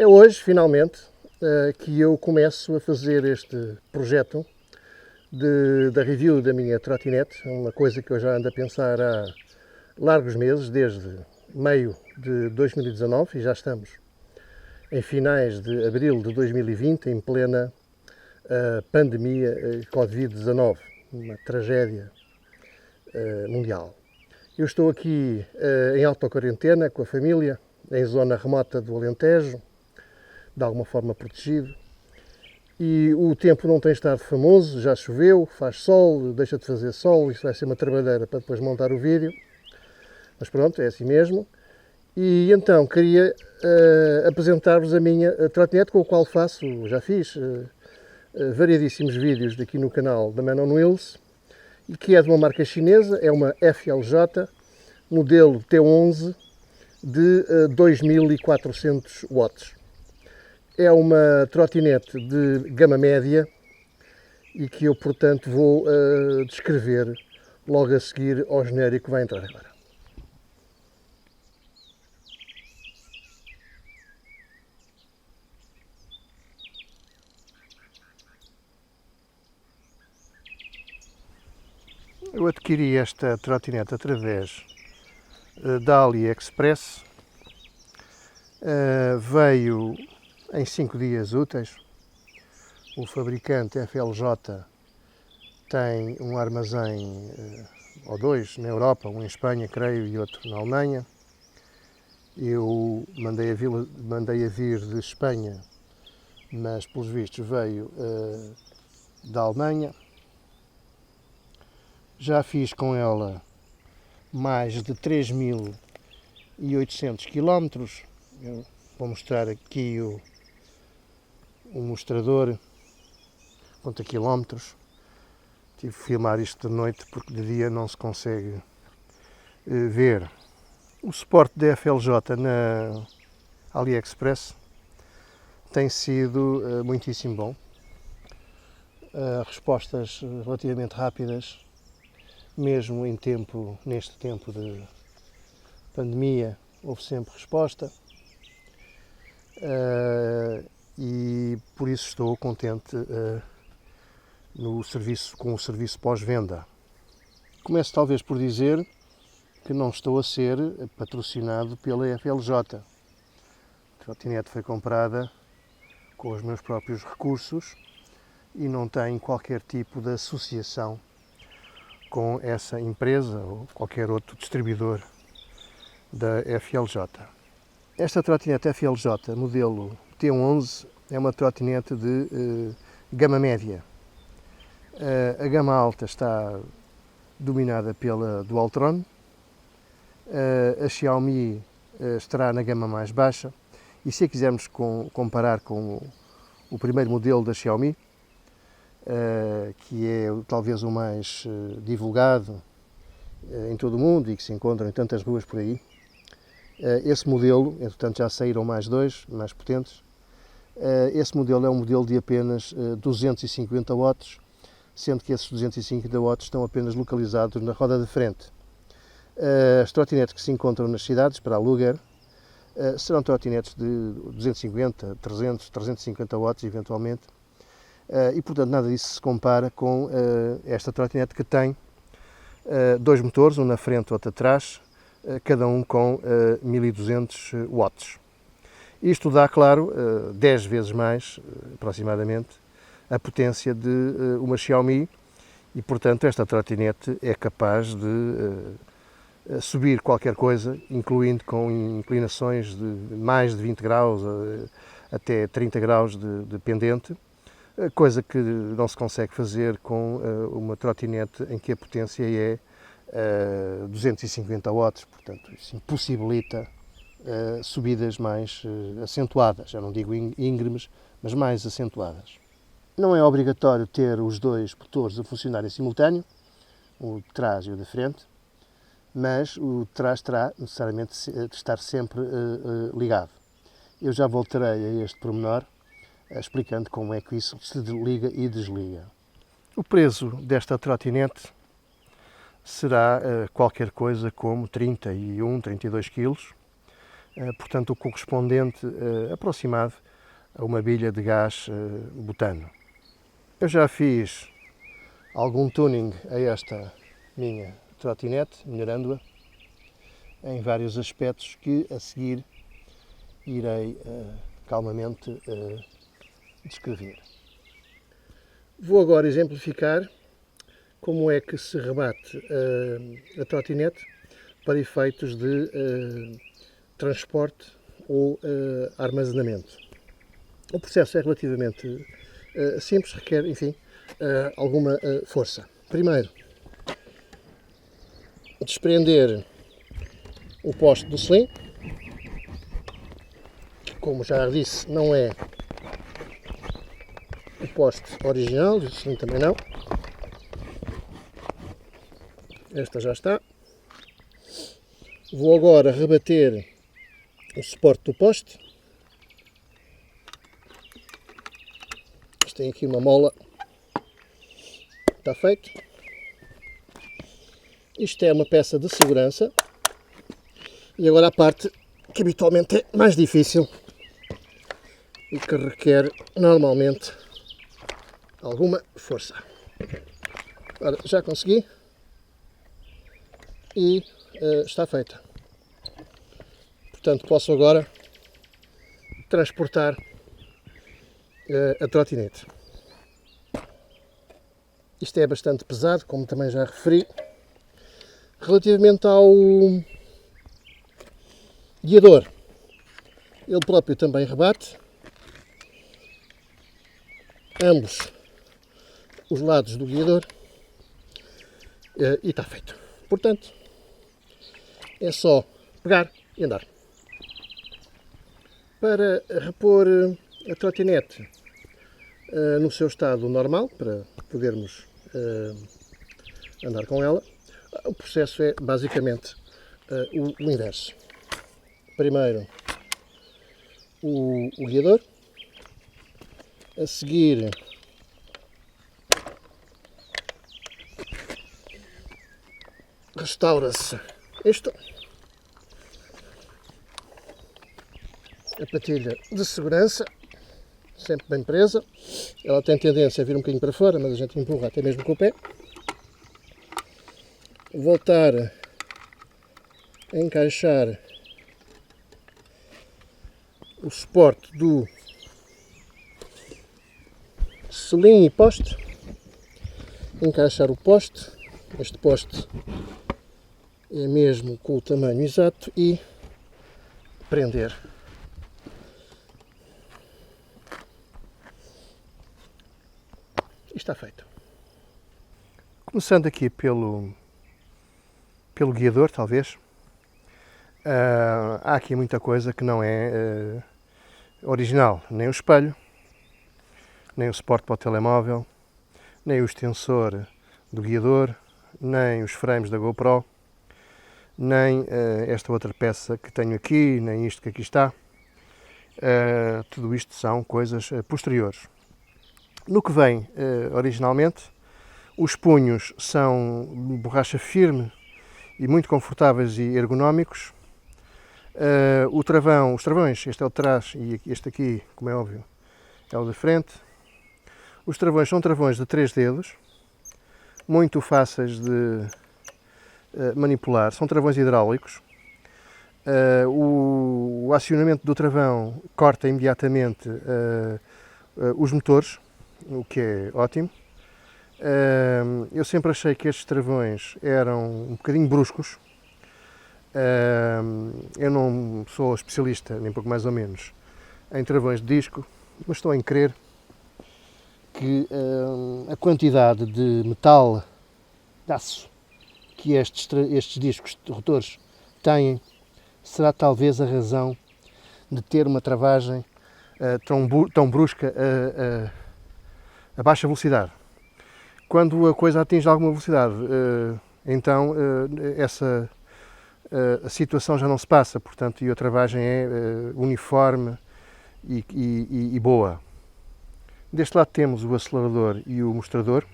É hoje, finalmente, que eu começo a fazer este projeto da review da minha trotinete, uma coisa que eu já ando a pensar há largos meses, desde meio de 2019, e já estamos em finais de abril de 2020, em plena pandemia Covid-19, uma tragédia mundial. Eu estou aqui em autoquarentena com a família, em zona remota do Alentejo, de alguma forma protegido. E o tempo não tem estado famoso, já choveu, faz sol, deixa de fazer sol, isso vai ser uma trabalheira para depois montar o vídeo. Mas pronto, é assim mesmo. E então queria apresentar-vos a minha trotinete, com a qual já fiz variadíssimos vídeos aqui no canal da Man on Wheels, e que é de uma marca chinesa, é uma FLJ, modelo T11 de 2400 watts. É uma trotinete de gama média e que eu, portanto, vou descrever logo a seguir ao genérico que vai entrar agora. Eu adquiri esta trotinete através da AliExpress. Veio em 5 dias úteis. O fabricante FLJ tem um armazém ou dois na Europa, um em Espanha, creio, e outro na Alemanha. Eu mandei a vir de Espanha, mas pelos vistos veio da Alemanha. Já fiz com ela mais de 3.800 km. Eu vou mostrar aqui o mostrador, quanto a quilómetros. Tive que filmar isto de noite porque de dia não se consegue ver. O suporte da FLJ na AliExpress tem sido muitíssimo bom. Respostas relativamente rápidas, mesmo neste tempo de pandemia, houve sempre resposta. E por isso estou contente com o serviço pós-venda. Começo talvez por dizer que não estou a ser patrocinado pela FLJ. A trotinete foi comprada com os meus próprios recursos e não tem qualquer tipo de associação com essa empresa ou qualquer outro distribuidor da FLJ. Esta trotinete FLJ modelo T11 é uma trotinete de gama média. A gama alta está dominada pela Dualtron. A Xiaomi estará na gama mais baixa. E se a quisermos comparar com o primeiro modelo da Xiaomi, que é talvez o mais divulgado em todo o mundo e que se encontra em tantas ruas por aí, esse modelo, entretanto já saíram mais dois, mais potentes. Esse modelo é um modelo de apenas 250 watts, sendo que esses 250 watts estão apenas localizados na roda de frente. As trotinetes que se encontram nas cidades para aluguer serão trotinetes de 250, 300, 350 watts eventualmente, e portanto nada disso se compara com esta trotinete, que tem dois motores, um na frente e outro atrás, cada um com 1200 watts. Isto dá, claro, 10 vezes mais, aproximadamente, a potência de uma Xiaomi, e portanto esta trotinete é capaz de subir qualquer coisa, incluindo com inclinações de mais de 20 graus até 30 graus de pendente, coisa que não se consegue fazer com uma trotinete em que a potência é 250 watts, portanto isso impossibilita subidas mais acentuadas, já não digo íngremes, mas mais acentuadas. Não é obrigatório ter os dois motores a funcionar em simultâneo, o de trás e o de frente, mas o de trás terá necessariamente de estar sempre ligado. Eu já voltarei a este pormenor, explicando como é que isso se liga e desliga. O peso desta trotinete será qualquer coisa como 31, 32 kg. portanto o correspondente aproximado a uma bilha de gás butano. Eu já fiz algum tuning a esta minha trotinete, melhorando-a em vários aspectos que a seguir irei calmamente descrever. Vou agora exemplificar como é que se rebate a trotinete para efeitos de transporte ou armazenamento. O processo é relativamente simples, requer, enfim, alguma força. Primeiro, desprender o poste do selim, que, como já disse, não é o poste original, o selim também não. Esta já está. Vou agora rebater o suporte do poste. Isto tem aqui uma mola. Está feito. Isto é uma peça de segurança. E agora a parte que habitualmente é mais difícil e que requer normalmente alguma força. Ora, já consegui e está feita. Portanto, posso agora transportar a trotinete. Isto é bastante pesado, como também já referi. Relativamente ao guiador, ele próprio também rebate ambos os lados do guiador e está feito. Portanto, é só pegar e andar. Para repor a trotinete no seu estado normal, para podermos andar com ela, o processo é basicamente o inverso. Primeiro o guiador, a seguir restaura-se isto, a patilha de segurança, sempre bem presa. Ela tem tendência a vir um bocadinho para fora, mas a gente empurra até mesmo com o pé. Voltar a encaixar o suporte do selim e poste, encaixar o poste. Este poste é mesmo com o tamanho exato e prender. E está feito. Começando aqui pelo guiador, talvez. Há aqui muita coisa que não é original. Nem o espelho, nem o suporte para o telemóvel, nem o extensor do guiador, nem os frames da GoPro, nem esta outra peça que tenho aqui, nem isto que aqui está. Tudo isto são coisas posteriores. No que vem originalmente, os punhos são de borracha firme e muito confortáveis e ergonómicos. Os travões, este é o de trás e este aqui, como é óbvio, é o de frente. Os travões são travões de 3 dedos, muito fáceis de manipular, são travões hidráulicos. O acionamento do travão corta imediatamente os motores, o que é ótimo. Eu sempre achei que estes travões eram um bocadinho bruscos. Eu não sou especialista, nem pouco mais ou menos, em travões de disco, mas estou em crer que a quantidade de metal, de aço, que estes discos rotores têm, será talvez a razão de ter uma travagem tão brusca a baixa velocidade. Quando a coisa atinge alguma velocidade, então essa a situação já não se passa, portanto, e a travagem é uniforme e boa. Deste lado temos o acelerador e o mostrador.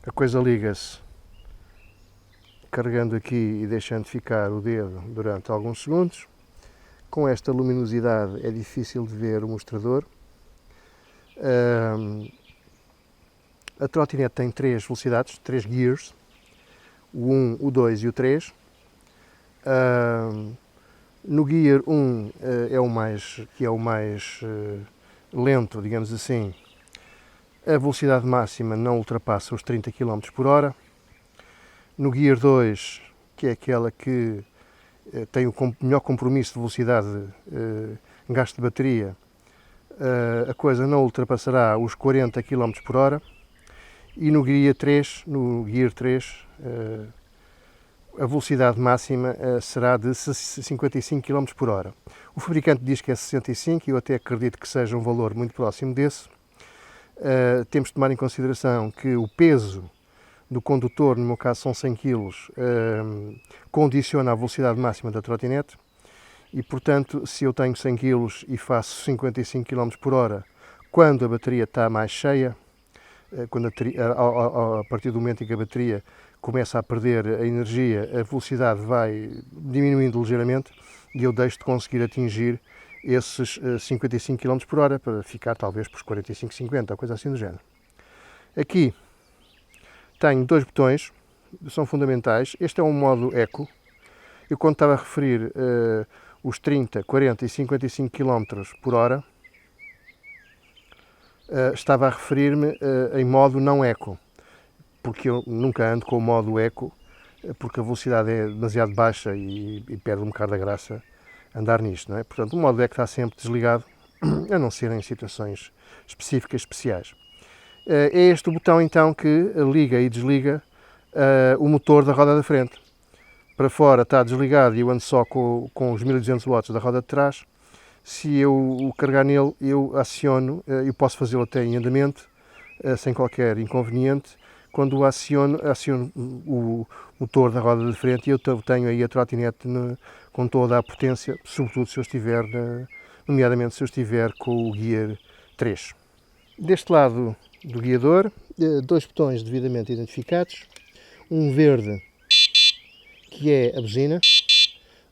A coisa liga-se carregando aqui e deixando ficar o dedo durante alguns segundos. Com esta luminosidade é difícil de ver o mostrador. A trotinete tem 3 velocidades, 3 gears, o 1, o 2 e o 3. No Gear 1 é o mais lento, digamos assim. A velocidade máxima não ultrapassa os 30 km por hora. No Gear 2, que é aquela que tem o melhor compromisso de velocidade, gasto de bateria, a coisa não ultrapassará os 40 km por hora. E no Gear 3, a velocidade máxima será de 55 km por hora. O fabricante diz que é 65 e eu até acredito que seja um valor muito próximo desse. Temos de tomar em consideração que o peso do condutor, no meu caso são 100 kg, condiciona a velocidade máxima da trotinete e, portanto, se eu tenho 100 kg e faço 55 km por hora, quando a bateria está mais cheia, a partir do momento em que a bateria começa a perder a energia, a velocidade vai diminuindo ligeiramente e eu deixo de conseguir atingir esses 55 km por hora para ficar talvez por 45, 50, ou coisa assim do género. Aqui tenho 2 botões, são fundamentais. Este é um modo Eco. Eu, quando estava a referir os 30, 40 e 55 km por hora, estava a referir-me em modo não Eco, porque eu nunca ando com o modo Eco, porque a velocidade é demasiado baixa e perde um bocado da graça andar nisto, não é? Portanto, o modo Eco está sempre desligado, a não ser em situações específicas, especiais. É este o botão então que liga e desliga o motor da roda da frente. Para fora está desligado e eu ando só com os 1200 watts da roda de trás. Se eu o carregar nele, eu aciono, eu posso fazê-lo até em andamento, sem qualquer inconveniente. Quando o aciono o motor da roda de frente e eu tenho aí a trotinete com toda a potência, sobretudo se eu estiver, nomeadamente se eu estiver com o Gear 3. Deste lado do guiador, 2 botões devidamente identificados, um verde que é a buzina,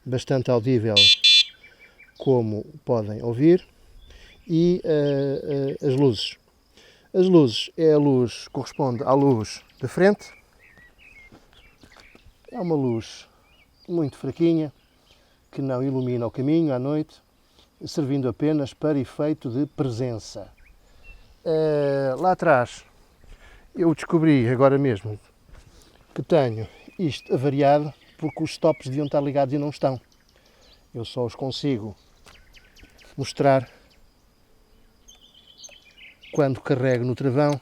bastante audível como podem ouvir, e as luzes. As luzes corresponde à luz da frente, é uma luz muito fraquinha que não ilumina o caminho à noite, servindo apenas para efeito de presença. Lá atrás eu descobri agora mesmo que tenho isto avariado porque os stops deviam estar ligados e não estão. Eu só os consigo mostrar quando carrego no travão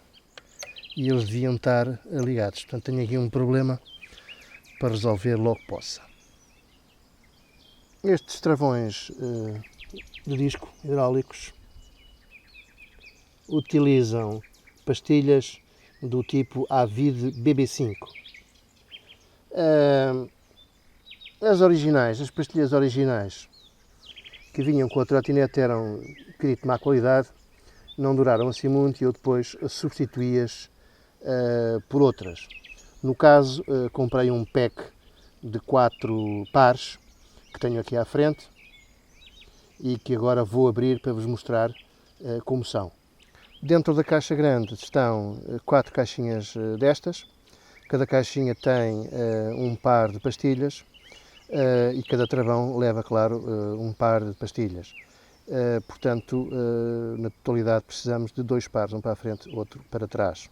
e eles deviam estar ligados. Portanto, tenho aqui um problema para resolver logo que possa. Estes travões de disco hidráulicos utilizam pastilhas do tipo Avid BB5. As pastilhas originais que vinham com a trotinete eram de má qualidade, não duraram assim muito e eu depois substituí-as por outras. No caso, comprei um pack de 4 pares que tenho aqui à frente e que agora vou abrir para vos mostrar como são. Dentro da caixa grande estão 4 caixinhas destas. Cada caixinha tem um par de pastilhas e cada travão leva, claro, um par de pastilhas. Portanto, na totalidade precisamos de 2 pares, um para a frente, outro para trás.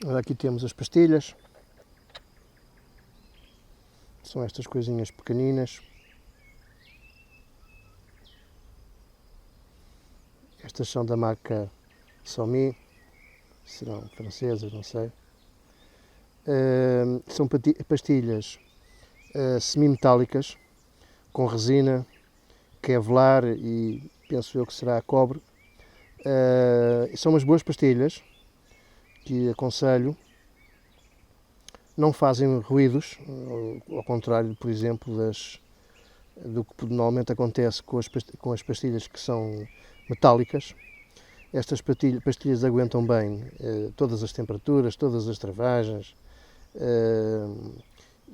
Agora aqui temos as pastilhas. São estas coisinhas pequeninas. Estas são da marca Somi, serão francesas, não sei. São pastilhas semi-metálicas, com resina, Kevlar e penso eu que será cobre. São umas boas pastilhas que aconselho. Não fazem ruídos, ao contrário, por exemplo, do que normalmente acontece com as pastilhas que são metálicas. Estas pastilhas aguentam bem todas as temperaturas, todas as travagens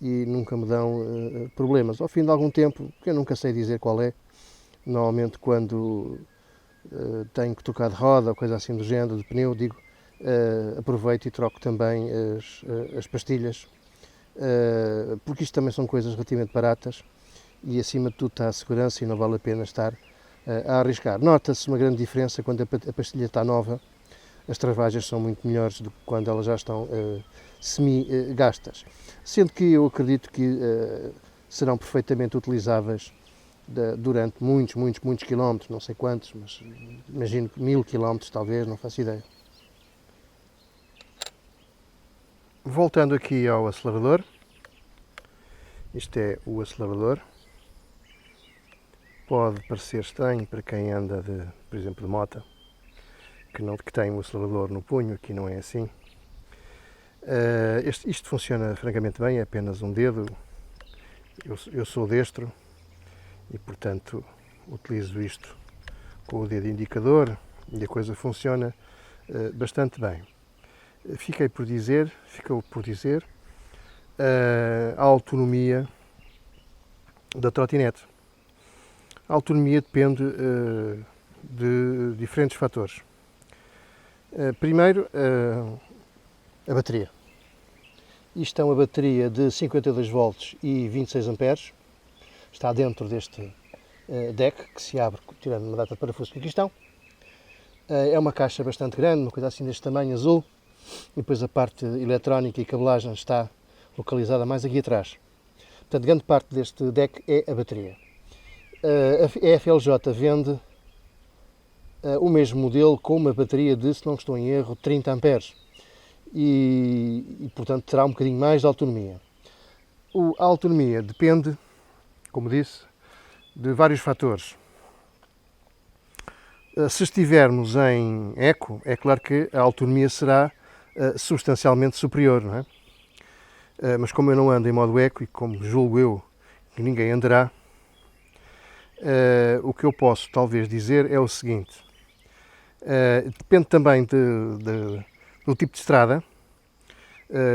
e nunca me dão problemas. Ao fim de algum tempo, que eu nunca sei dizer qual é, normalmente quando tenho que trocar de roda ou coisa assim do género, de pneu, digo, aproveito e troco também as pastilhas, porque isto também são coisas relativamente baratas e acima de tudo está a segurança e não vale a pena estar a arriscar. Nota-se uma grande diferença quando a pastilha está nova, as travagens são muito melhores do que quando elas já estão semi-gastas. Sendo que eu acredito que serão perfeitamente utilizáveis durante muitos quilómetros, não sei quantos, mas imagino que 1000 quilómetros talvez, não faço ideia. Voltando aqui ao acelerador, isto é o acelerador. Pode parecer estranho para quem anda, por exemplo, de moto, que tem o acelerador no punho, aqui não é assim. Isto funciona francamente bem, é apenas um dedo. Eu sou destro e, portanto, utilizo isto com o dedo indicador e a coisa funciona bastante bem. Ficou por dizer a autonomia da trotinete. A autonomia depende de diferentes fatores. Primeiro, a bateria. Isto é uma bateria de 52 volts e 26 amperes. Está dentro deste deck que se abre tirando uma data de parafuso no pistão. É uma caixa bastante grande, uma coisa assim deste tamanho, azul. E depois a parte eletrónica e cabelagem está localizada mais aqui atrás. Portanto, grande parte deste deck é a bateria. A FLJ vende o mesmo modelo com uma bateria de, se não estou em erro, 30 amperes. E portanto terá um bocadinho mais de autonomia. A autonomia depende, como disse, de vários fatores. Se estivermos em eco, é claro que a autonomia será substancialmente superior, não é? Mas como eu não ando em modo eco e como julgo eu que ninguém andará, o que eu posso talvez dizer é o seguinte: depende também do tipo de estrada,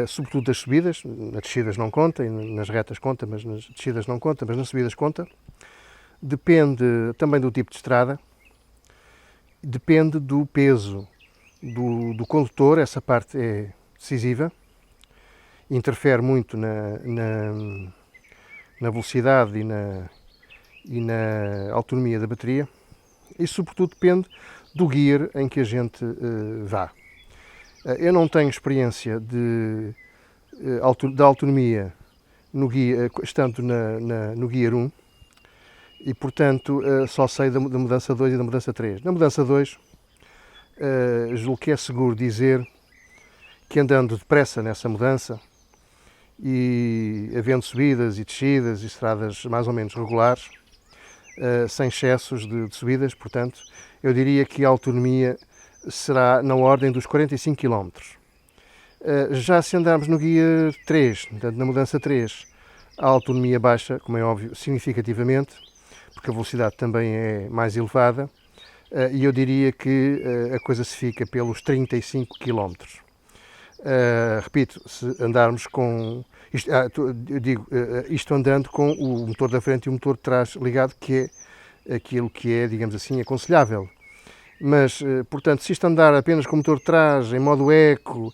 sobretudo das subidas. Nas descidas não conta, e nas retas conta, mas nas descidas não conta, mas nas subidas conta. Depende também do tipo de estrada, depende do peso do condutor, essa parte é decisiva, interfere muito na velocidade e na autonomia da bateria, e sobretudo depende do gear em que a gente vá. Eu não tenho experiência da autonomia no gear, estando no Gear 1, e portanto só sei da mudança 2 e da mudança 3. Na mudança 2, julgo que é seguro dizer que andando depressa nessa mudança e havendo subidas e descidas e estradas mais ou menos regulares, sem excessos de subidas, portanto, eu diria que a autonomia será na ordem dos 45 km. Já se andarmos no Gear 3, portanto, na mudança 3, a autonomia baixa, como é óbvio, significativamente, porque a velocidade também é mais elevada, e eu diria que a coisa se fica pelos 35 km. Repito, se andarmos com isto andando com o motor da frente e o motor de trás ligado, que é aquilo que é, digamos assim, aconselhável. Mas, portanto, se isto andar apenas com o motor de trás, em modo eco,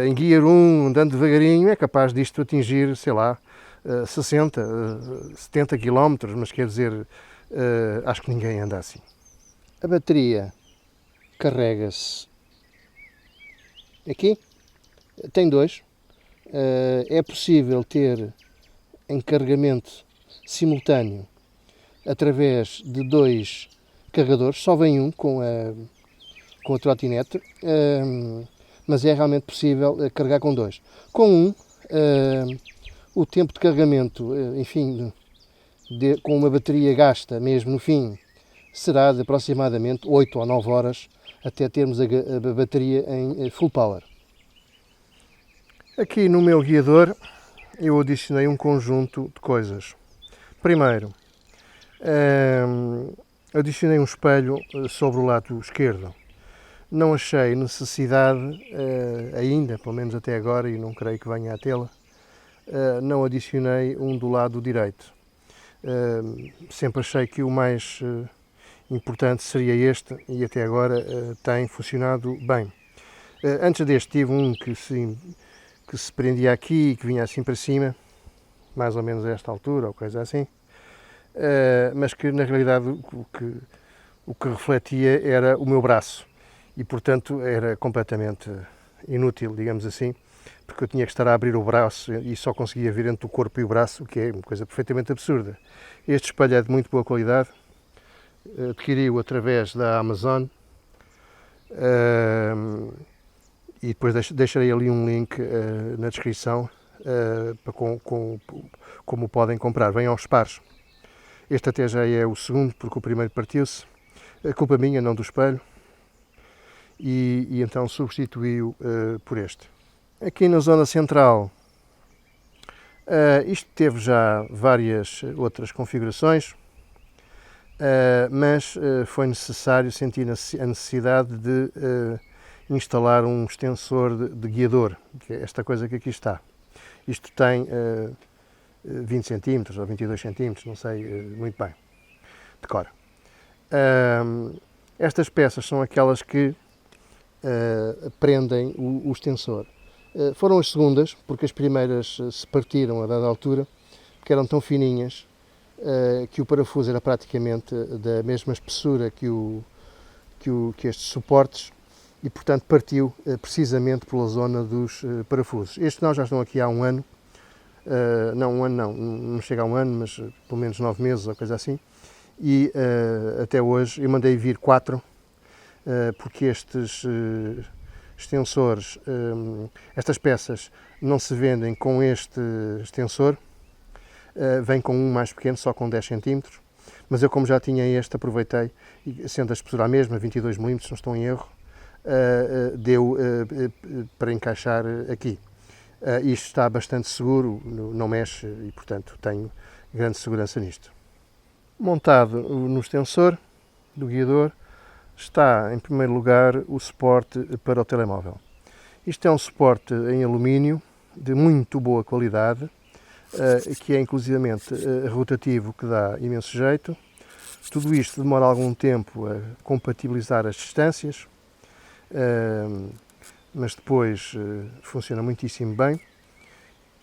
em Gear 1, andando devagarinho, é capaz disto atingir, sei lá, 60, 70 km, mas quer dizer, acho que ninguém anda assim. A bateria carrega-se aqui, tem dois. É possível ter encarregamento simultâneo através de dois carregadores, só vem um com a trotinete, mas é realmente possível carregar com dois. Com um, o tempo de carregamento, enfim, com uma bateria gasta mesmo no fim, será de aproximadamente 8 ou 9 horas até termos a bateria em full power. Aqui no meu guiador eu adicionei um conjunto de coisas. Primeiro, adicionei um espelho sobre o lado esquerdo. Não achei necessidade ainda, pelo menos até agora, e não creio que venha a tê-la, não adicionei um do lado direito. Sempre achei que o mais importante seria este e até agora tem funcionado bem. Antes deste tive um que se prendia aqui e que vinha assim para cima, mais ou menos a esta altura ou coisa assim, mas que na realidade o que refletia era o meu braço e portanto era completamente inútil, digamos assim, porque eu tinha que estar a abrir o braço e só conseguia ver entre o corpo e o braço, o que é uma coisa perfeitamente absurda. Este espelho é de muito boa qualidade, adquiri-o através da Amazon e depois deixarei ali um link na descrição para como podem comprar. Vem aos pares. Este até já é o segundo, porque o primeiro partiu-se. A culpa minha, não do espelho. E então substituí-o por este. Aqui na zona central, isto teve já várias outras configurações, mas foi necessário, sentir a necessidade de instalar um extensor de guiador, que é esta coisa que aqui está. Isto tem 20 cm ou 22 cm, não sei muito bem, de cor. Estas peças são aquelas que prendem o extensor. Foram as segundas, porque as primeiras se partiram a dada altura, porque eram tão fininhas que o parafuso era praticamente da mesma espessura que estes suportes e, portanto, partiu precisamente pela zona dos parafusos. Estes já estão aqui há um ano, não chega a um ano, mas pelo menos 9 meses ou coisa assim, e até hoje eu mandei vir 4, porque estes extensores, estas peças não se vendem com este extensor, vem com um mais pequeno, só com 10 cm, mas eu, como já tinha este, aproveitei, e sendo a espessura a mesma, 22 mm, não estou em erro, deu para encaixar aqui. Isto está bastante seguro, não mexe e, portanto, tenho grande segurança nisto. Montado no extensor do guiador está, em primeiro lugar, o suporte para o telemóvel. Isto é um suporte em alumínio de muito boa qualidade, que é inclusivamente rotativo, que dá imenso jeito. Tudo isto demora algum tempo a compatibilizar as distâncias, mas depois funciona muitíssimo bem.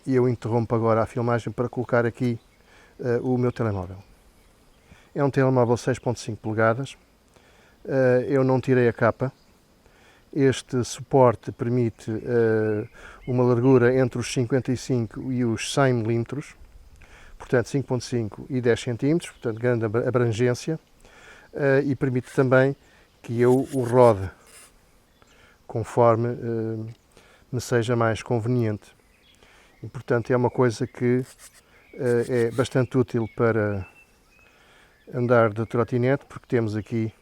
E eu interrompo agora a filmagem para colocar aqui o meu telemóvel. É um telemóvel 6.5 polegadas, eu não tirei a capa. Este suporte permite uma largura entre os 55 e os 100 mm, portanto 5.5 e 10 cm, portanto grande abrangência, e permite também que eu o rode conforme me seja mais conveniente. E, portanto, é uma coisa que é bastante útil para andar de trotinete, porque temos aqui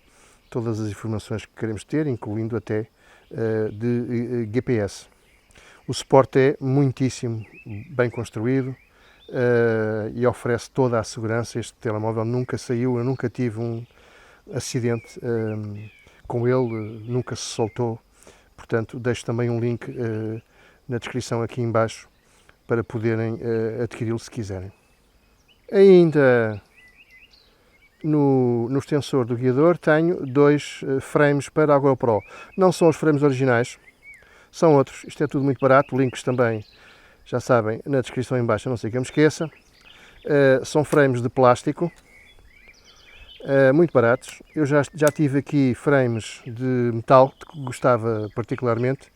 todas as informações que queremos ter, incluindo até de GPS. O suporte é muitíssimo bem construído e oferece toda a segurança. Este telemóvel nunca saiu, eu nunca tive um acidente com ele, nunca se soltou. Portanto, deixo também um link na descrição aqui em baixo para poderem adquiri-lo se quiserem. Ainda no extensor do guiador tenho 2 frames para a GoPro. Não são os frames originais, são outros. Isto é tudo muito barato, links também, já sabem, na descrição em baixo, a não ser que eu me esqueça. São frames de plástico, muito baratos. Eu já tive aqui frames de metal, que gostava particularmente,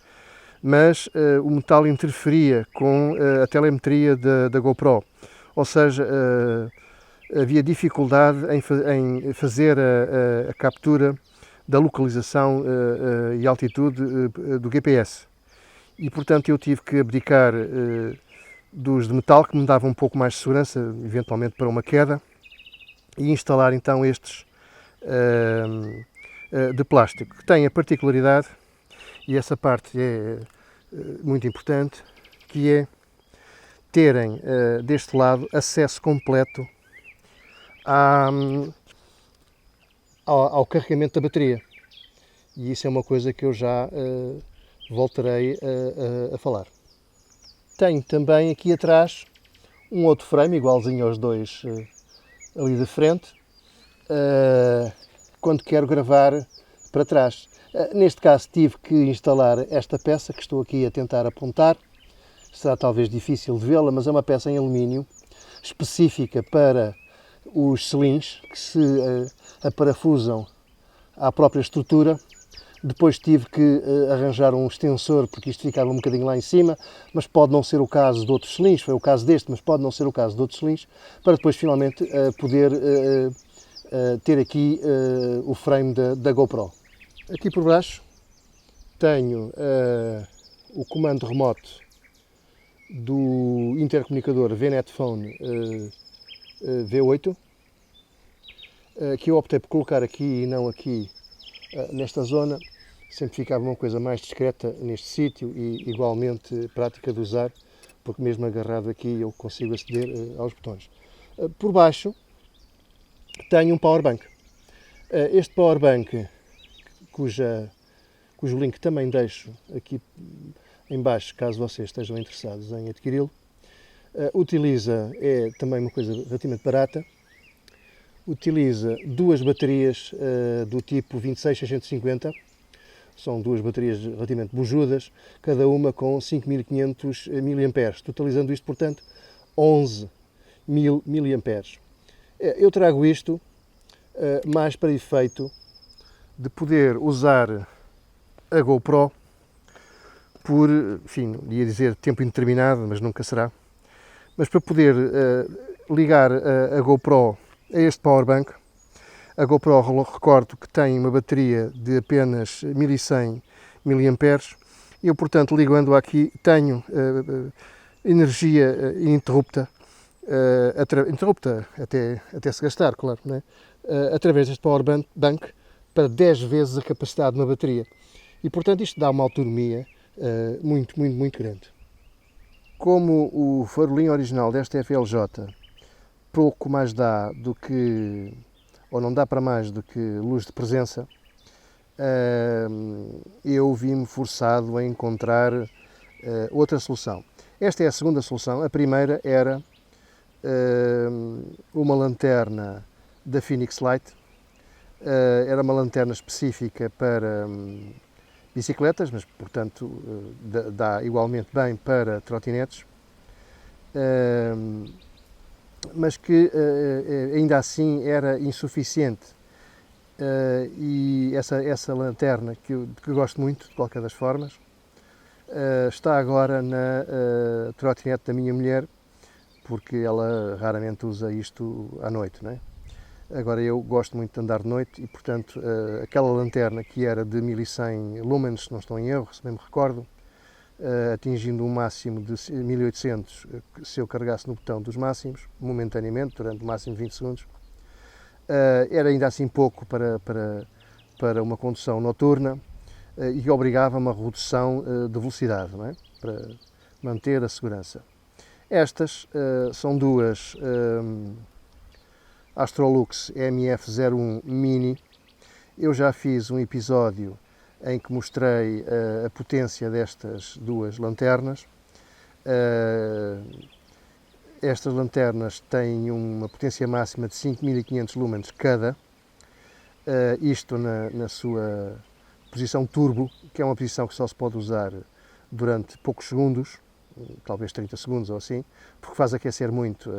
mas o metal interferia com a telemetria da GoPro, ou seja, havia dificuldade em fazer a captura da localização e altitude do GPS. E, portanto, eu tive que abdicar dos de metal, que me davam um pouco mais de segurança, eventualmente para uma queda, e instalar então estes de plástico, que têm a particularidade, e essa parte é muito importante, que é terem deste lado acesso completo ao carregamento da bateria. E isso é uma coisa que eu já voltarei a falar. tenho também aqui atrás um outro frame, igualzinho aos dois ali de frente, quando quero gravar para trás. Neste caso tive que instalar esta peça que estou aqui a tentar apontar. Será talvez difícil de vê-la, mas é uma peça em alumínio específica para os selins que se aparafusam à própria estrutura. Depois tive que arranjar um extensor, porque isto ficava um bocadinho lá em cima, mas pode não ser o caso de outros selins, foi o caso deste, mas pode não ser o caso de outros selins, para depois finalmente poder ter aqui o frame da GoPro. Aqui por baixo tenho o comando remoto do intercomunicador VNet Phone V8, que eu optei por colocar aqui e não aqui nesta zona. Sempre ficava uma coisa mais discreta neste sítio e igualmente prática de usar, porque mesmo agarrado aqui eu consigo aceder aos botões. Por baixo tenho um powerbank. Este powerbank, cujo link também deixo aqui em baixo, caso vocês estejam interessados em adquiri-lo, é também uma coisa relativamente barata. Utiliza duas baterias do tipo 26650, são duas baterias relativamente bujudas, cada uma com 5500 mAh, totalizando isto, portanto, 11.000 mAh. Eu trago isto mais para efeito de poder usar a GoPro por, enfim, ia dizer tempo indeterminado, mas nunca será, mas para poder ligar a GoPro a este powerbank. A GoPro, recordo que tem uma bateria de apenas 1100 mAh. Eu, portanto, ligando aqui, tenho energia ininterrupta, interrupta até se gastar, claro, né? Através deste powerbank para 10 vezes a capacidade de uma bateria. E, portanto, isto dá uma autonomia muito grande. Como o farolinho original desta FLJ pouco mais dá do que, ou não dá para mais do que luz de presença, eu vi-me forçado a encontrar outra solução. Esta é a segunda solução. A primeira era uma lanterna da Phoenix Light. Era uma lanterna específica para bicicletas, mas portanto dá igualmente bem para trotinetes, mas que ainda assim era insuficiente. E essa lanterna, que eu gosto muito, de qualquer das formas, está agora na trotinete da minha mulher, porque ela raramente usa isto à noite, não é? Agora eu gosto muito de andar de noite e, portanto, aquela lanterna que era de 1100 lumens, se não estou em erro, se bem me recordo, atingindo um máximo de 1800, se eu carregasse no botão dos máximos, momentaneamente, durante o máximo 20 segundos, era ainda assim pouco para uma condução noturna e obrigava-me a redução de velocidade, não é? Para manter a segurança. Estas são duas Astrolux MF-01 Mini. Eu já fiz um episódio em que mostrei a potência destas duas lanternas. Estas lanternas têm uma potência máxima de 5500 lumens cada, isto na sua posição turbo, que é uma posição que só se pode usar durante poucos segundos, talvez 30 segundos ou assim, porque faz aquecer muito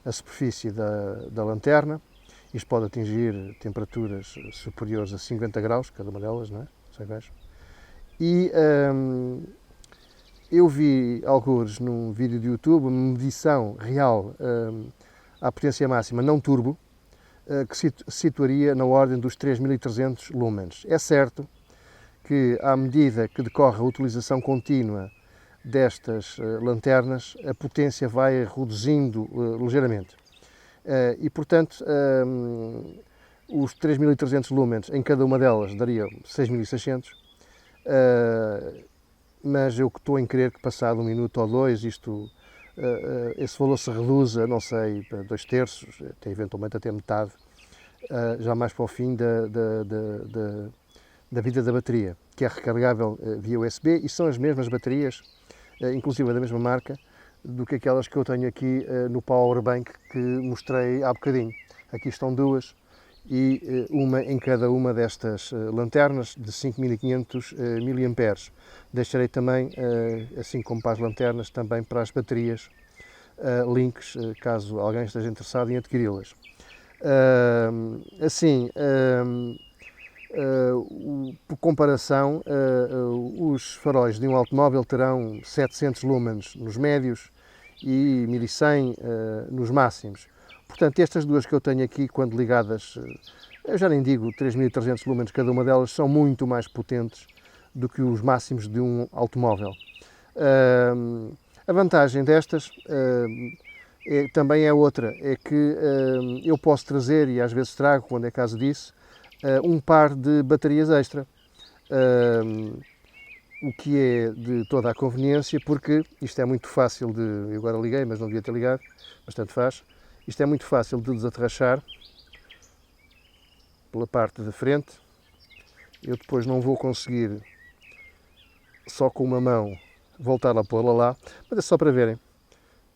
a superfície da lanterna. Isto pode atingir temperaturas superiores a 50 graus, cada uma delas, não é? E eu vi alguns num vídeo de YouTube uma medição real à potência máxima não turbo, que se situaria na ordem dos 3300 lumens. É certo que, à medida que decorre a utilização contínua destas lanternas, a potência vai reduzindo ligeiramente. E, portanto, os 3300 lumens em cada uma delas daria 6600, mas eu estou em crer que passado um minuto ou dois esse valor se reduza, não sei, para 2/3, até eventualmente até metade, já mais para o fim da vida da bateria, que é recarregável via USB, e são as mesmas baterias inclusive da mesma marca, do que aquelas que eu tenho aqui no Power Bank que mostrei há bocadinho. Aqui estão duas e uma em cada uma destas lanternas de 5500 mAh. Deixarei também, assim como para as lanternas, também para as baterias, links, caso alguém esteja interessado em adquiri-las. Assim, por comparação, os faróis de um automóvel terão 700 lumens nos médios e 1100 nos máximos. Portanto, estas duas que eu tenho aqui, quando ligadas, eu já nem digo 3300 lumens cada uma delas, são muito mais potentes do que os máximos de um automóvel. A vantagem destas também é outra, é que eu posso trazer, e às vezes trago, quando é caso disso, um par de baterias extra, o que é de toda a conveniência, porque isto é muito fácil de... Eu agora liguei, mas não devia ter ligado, mas tanto faz. Isto é muito fácil de desatarrachar pela parte da frente. Eu depois não vou conseguir, só com uma mão, voltar a pô-la lá, mas é só para verem.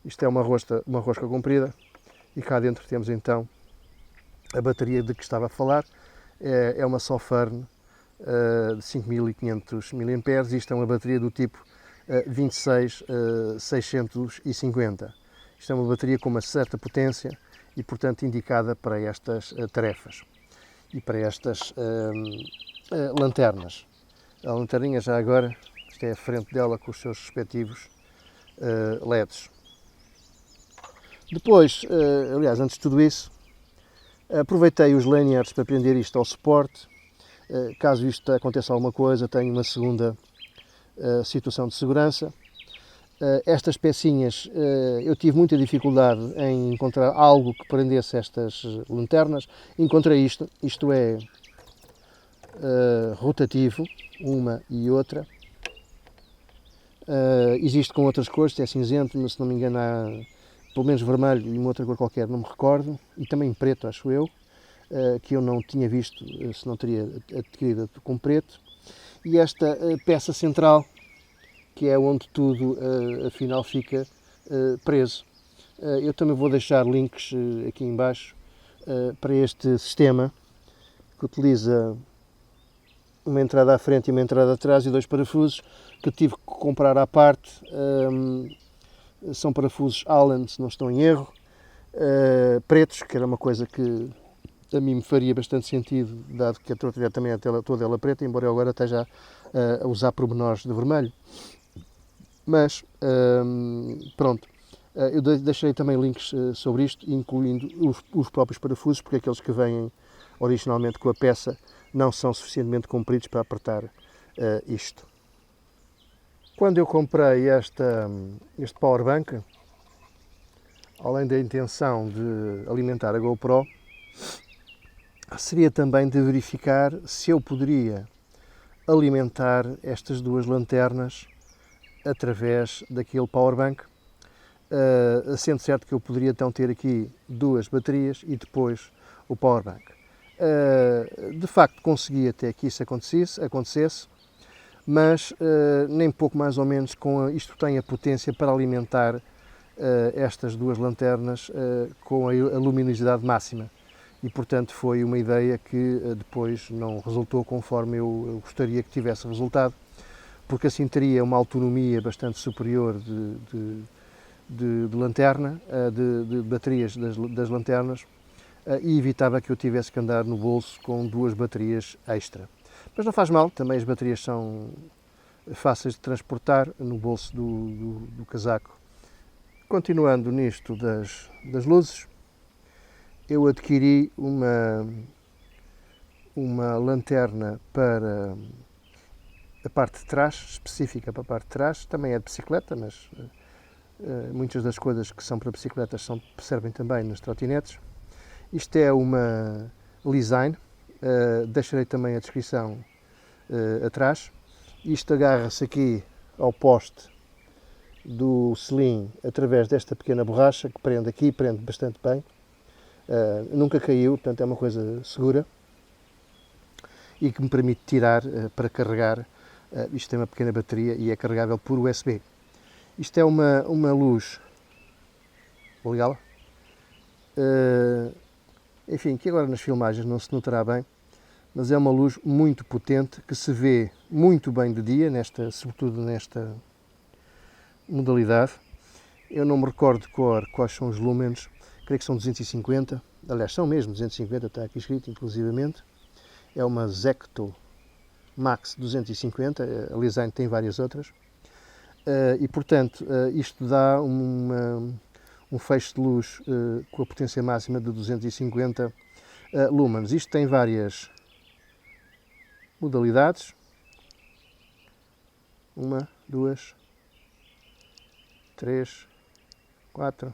Isto é uma rosca comprida e cá dentro temos então a bateria de que estava a falar. É uma Sofern de 5500 mAh. Isto é uma bateria do tipo 26650. Isto é uma bateria com uma certa potência e, portanto, indicada para estas tarefas e para estas lanternas. A lanterninha já agora, isto é a frente dela com os seus respectivos LEDs. Depois, aliás, antes de tudo isso, aproveitei os lanyards para prender isto ao suporte. Caso isto aconteça alguma coisa, tenho uma segunda situação de segurança. Estas pecinhas, eu tive muita dificuldade em encontrar algo que prendesse estas lanternas. Encontrei isto é rotativo, uma e outra. Existe com outras cores, é cinzento, mas se não me engano há pelo menos vermelho e uma outra cor qualquer, não me recordo, e também preto, acho eu, que eu não tinha visto, se não teria adquirido com preto. E esta peça central, que é onde tudo afinal fica preso. Eu também vou deixar links aqui em baixo para este sistema, que utiliza uma entrada à frente e uma entrada atrás e dois parafusos, que eu tive que comprar à parte. São parafusos Allen, se não estou em erro, pretos, que era uma coisa que a mim me faria bastante sentido, dado que a trotinete também é toda ela preta, embora eu agora esteja a usar pormenores de vermelho. Mas, pronto, eu deixarei também links sobre isto, incluindo os próprios parafusos, porque aqueles que vêm originalmente com a peça não são suficientemente compridos para apertar isto. Quando eu comprei este Power Bank, além da intenção de alimentar a GoPro, seria também de verificar se eu poderia alimentar estas duas lanternas através daquele Power Bank, sendo certo que eu poderia então ter aqui duas baterias e depois o Power Bank. De facto consegui até que isso acontecesse, mas nem pouco mais ou menos isto tem a potência para alimentar estas duas lanternas com a luminosidade máxima. E portanto foi uma ideia que depois não resultou conforme eu gostaria que tivesse resultado, porque assim teria uma autonomia bastante superior de lanterna, de baterias das lanternas, e evitava que eu tivesse que andar no bolso com duas baterias extra. Mas não faz mal, também as baterias são fáceis de transportar no bolso do casaco. Continuando nisto das luzes, eu adquiri uma lanterna para a parte de trás, específica para a parte de trás, também é de bicicleta, mas muitas das coisas que são para bicicletas servem também nas trotinetes. Isto é uma Lesign, deixarei também a descrição atrás. Isto agarra-se aqui ao poste do selim através desta pequena borracha que prende aqui, prende bastante bem. Nunca caiu, portanto é uma coisa segura e que me permite tirar para carregar. Isto tem uma pequena bateria e é carregável por USB. Isto é uma luz, vou ligá-la, enfim, que agora nas filmagens não se notará bem, mas é uma luz muito potente que se vê muito bem de dia, sobretudo nesta modalidade. Eu não me recordo de cor quais são os lúmenes, creio que são 250, aliás são mesmo 250, está aqui escrito inclusivamente. É uma Zecto Max 250, a Lesign tem várias outras, e portanto isto dá um feixe de luz com a potência máxima de 250 lumens. Isto tem várias modalidades, 1, 2, 3, 4,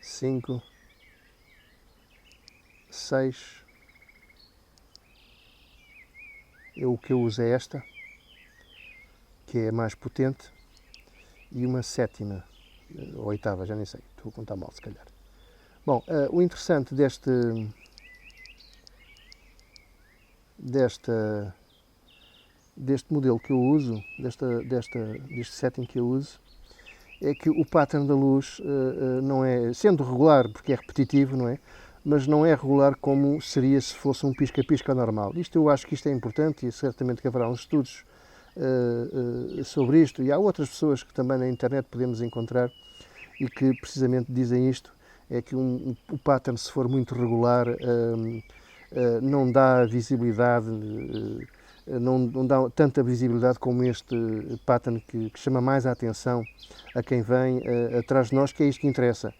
5, 6. O que eu uso é esta, que é a mais potente, e uma sétima, ou oitava, já nem sei, estou a contar mal se calhar. Bom, o interessante deste modelo que eu uso, deste setting que eu uso, é que o pattern da luz não é, sendo regular, porque é repetitivo, não é? Mas não é regular como seria se fosse um pisca-pisca normal. Eu acho que isto é importante e certamente que haverá uns estudos sobre isto, e há outras pessoas que também na internet podemos encontrar e que precisamente dizem isto, é que o pattern, se for muito regular, não dá visibilidade, não dá tanta visibilidade como este pattern que chama mais a atenção a quem vem atrás de nós, que é isto que interessa,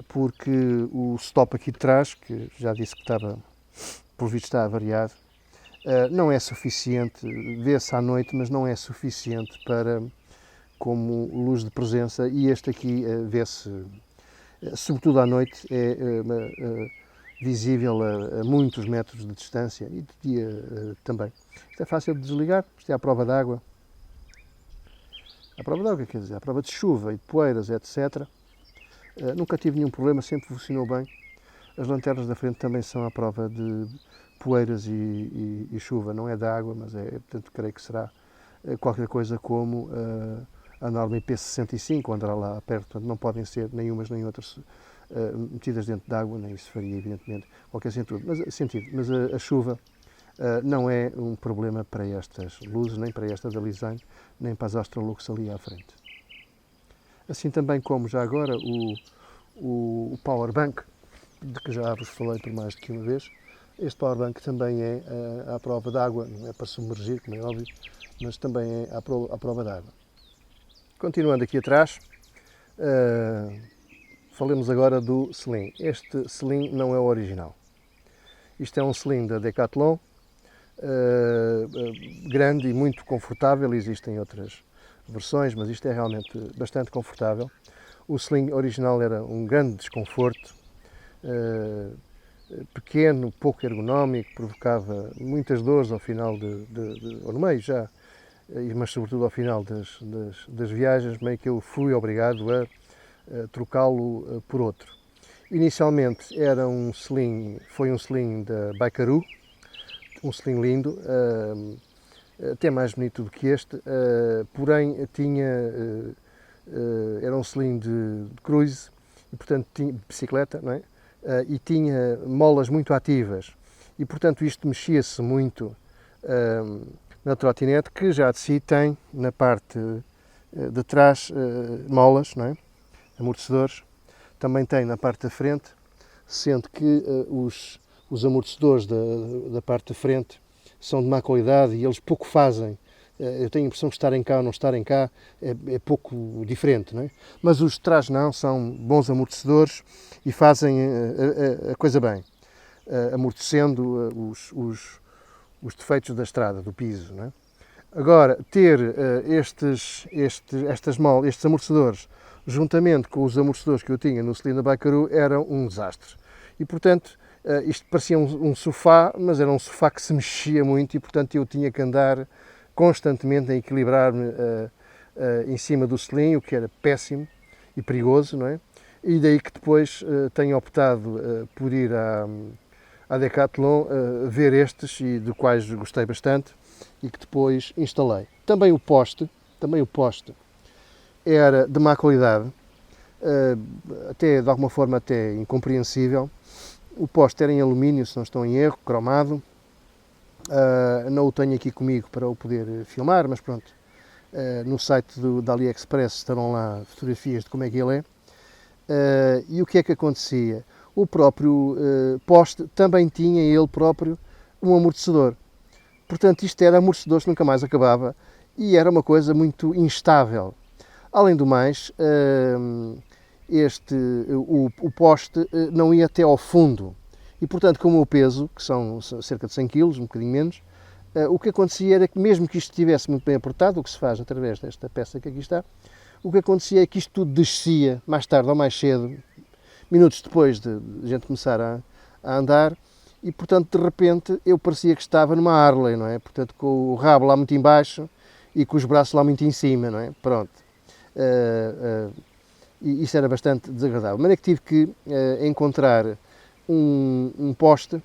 porque o stop aqui de trás, que já disse que estava, por visto está avariado, não é suficiente, vê-se à noite, mas não é suficiente para como luz de presença, e este aqui vê-se, sobretudo à noite, é visível a muitos metros de distância, e de dia também. Isto é fácil de desligar, isto é à prova d'água. À prova d'água, quer dizer, à prova de chuva e de poeiras, etc. Nunca tive nenhum problema, sempre funcionou bem. As lanternas da frente também são à prova de poeiras e chuva, não é de água, mas portanto, creio que será qualquer coisa como a norma IP65, andará lá perto, portanto não podem ser nem umas nem outras metidas dentro de água, nem isso faria evidentemente qualquer sentido, mas a chuva não é um problema para estas luzes, nem para esta da Lesign, nem para as Astrolux ali à frente. Assim também como já agora o Power Bank, de que já vos falei por mais do que uma vez. Este Power Bank também é à prova d'água, não é para submergir, como é óbvio, mas também é à prova d'água. Continuando aqui atrás, falemos agora do selim. Este selim não é o original. Isto é um selim da Decathlon, grande e muito confortável. Existem outras versões, mas isto é realmente bastante confortável. O selim original era um grande desconforto, pequeno, pouco ergonómico, provocava muitas dores ao final ou no meio já, mas sobretudo ao final das viagens, meio que eu fui obrigado a trocá-lo por outro. Inicialmente era foi um selim da Baikaru, um selim lindo, até mais bonito do que este, porém era um selim de cruise, e portanto tinha bicicleta, não é? E tinha molas muito ativas, e portanto isto mexia-se muito na trotinete, que já de si tem na parte de trás molas, não é? Amortecedores, também tem na parte da frente, sendo que os amortecedores da parte da frente são de má qualidade e eles pouco fazem. Eu tenho a impressão que estarem cá ou não estarem cá é pouco diferente, não é? Mas os de trás não, são bons amortecedores e fazem a coisa bem, amortecendo os defeitos da estrada, do piso, não é? Agora, ter estes amortecedores juntamente com os amortecedores que eu tinha no selim da Baikaru era um desastre. E portanto, isto parecia um sofá, mas era um sofá que se mexia muito e portanto eu tinha que andar constantemente a equilibrar-me em cima do selim, o que era péssimo e perigoso, não é? E daí que depois tenho optado por ir à Decathlon ver estes, e de quais gostei bastante, e que depois instalei. Também o poste também o poste era de má qualidade, até de alguma forma até incompreensível. O poste era em alumínio, se não estou em erro, cromado. Não o tenho aqui comigo para o poder filmar, mas pronto, no site da AliExpress estarão lá fotografias de como é que ele é. E o que é que acontecia? O próprio poste também tinha ele próprio um amortecedor. Portanto, isto era amortecedores que nunca mais acabava e era uma coisa muito instável. Além do mais, o poste não ia até ao fundo e, portanto, com o meu peso, que são cerca de 100 kg, um bocadinho menos, o que acontecia era que, mesmo que isto estivesse muito bem apertado, o que se faz através desta peça que aqui está, o que acontecia é que isto tudo descia, mais tarde ou mais cedo, minutos depois de a gente começar a andar, e, portanto, de repente, eu parecia que estava numa Harley, não é? Portanto, com o rabo lá muito em baixo e com os braços lá muito em cima, não é? Pronto. E isso era bastante desagradável. Mas é que tive que encontrar um poste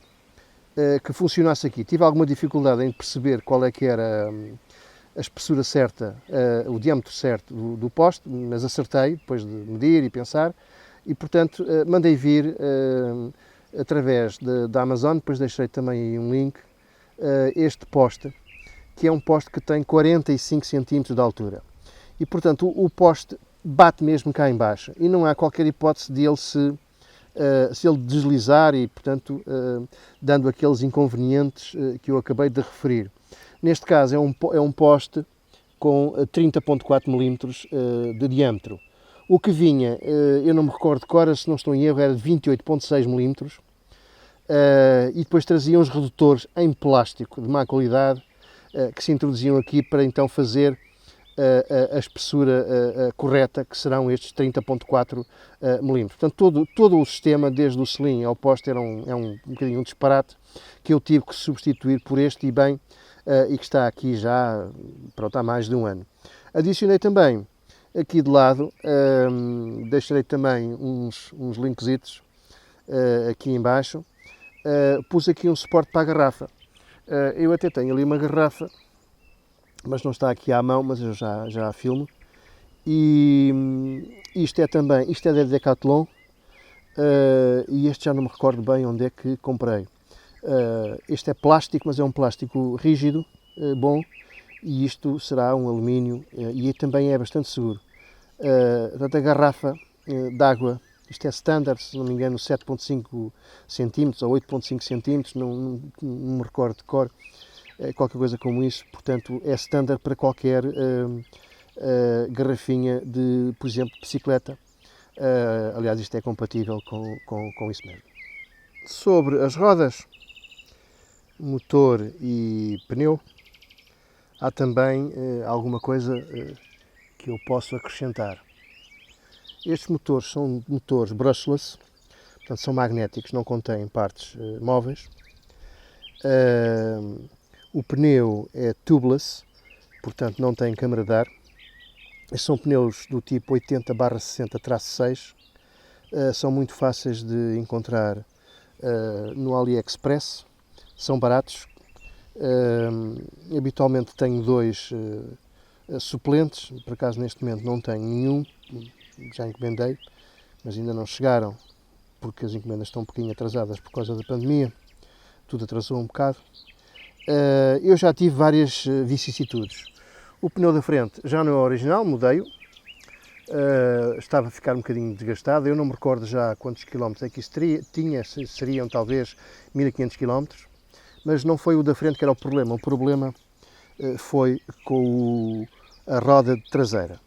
que funcionasse aqui. Tive alguma dificuldade em perceber qual é que era a espessura certa, o diâmetro certo do poste, mas acertei, depois de medir e pensar, e, portanto, mandei vir através da Amazon, depois deixei também aí um link, este poste, que é um poste que tem 45 cm de altura. E, portanto, o poste bate mesmo cá em baixo e não há qualquer hipótese de ele se ele deslizar e, portanto, dando aqueles inconvenientes que eu acabei de referir. Neste caso é um poste com 30.4 mm de diâmetro. O que vinha, eu não me recordo de cor, se não estou em erro, era de 28.6 mm e depois trazia uns redutores em plástico de má qualidade que se introduziam aqui para então fazer a espessura correta, que serão estes 30.4 mm. Portanto, todo o sistema, desde o selim ao poste, é um bocadinho um disparate que eu tive que substituir por este e bem, e que está aqui já, pronto, há mais de um ano. Adicionei também, aqui de lado, deixarei também uns linkzitos aqui em baixo, pus aqui um suporte para a garrafa. Eu até tenho ali uma garrafa, mas não está aqui à mão, mas eu já a filmo. E isto é da Decathlon, e este já não me recordo bem onde é que comprei. Este é plástico, mas é um plástico rígido, bom, e isto será um alumínio, e também é bastante seguro. Portanto, a garrafa de água, isto é standard, se não me engano, 7.5 cm ou 8.5 cm, não me recordo de cor, qualquer coisa como isso. Portanto, é standard para qualquer garrafinha de, por exemplo, de bicicleta. Aliás, isto é compatível com isso mesmo. Sobre as rodas, motor e pneu, há também alguma coisa que eu posso acrescentar. Estes motores são motores brushless, portanto são magnéticos, não contêm partes móveis. O pneu é tubeless, portanto não tem câmara de ar. Estes são pneus do tipo 80/60-6, são muito fáceis de encontrar no AliExpress, são baratos. Habitualmente tenho dois suplentes, por acaso neste momento não tenho nenhum, já encomendei, mas ainda não chegaram, porque as encomendas estão um pouquinho atrasadas por causa da pandemia, tudo atrasou um bocado. Eu já tive várias vicissitudes. O pneu da frente já não é original, mudei-o, estava a ficar um bocadinho desgastado, eu não me recordo já quantos quilómetros é que isso tinha, seriam talvez 1500 km, mas não foi o da frente que era o problema foi com a roda traseira.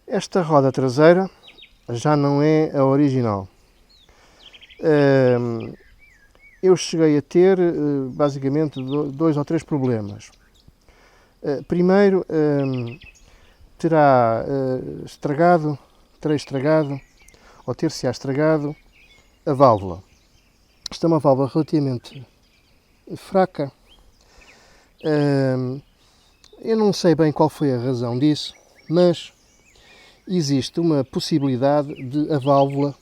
Esta roda traseira já não é a original. Eu cheguei a ter basicamente dois ou três problemas. Primeiro, terei estragado, ou ter-se-á estragado, a válvula. Esta é uma válvula relativamente fraca. Eu não sei bem qual foi a razão disso, mas existe uma possibilidade de a válvula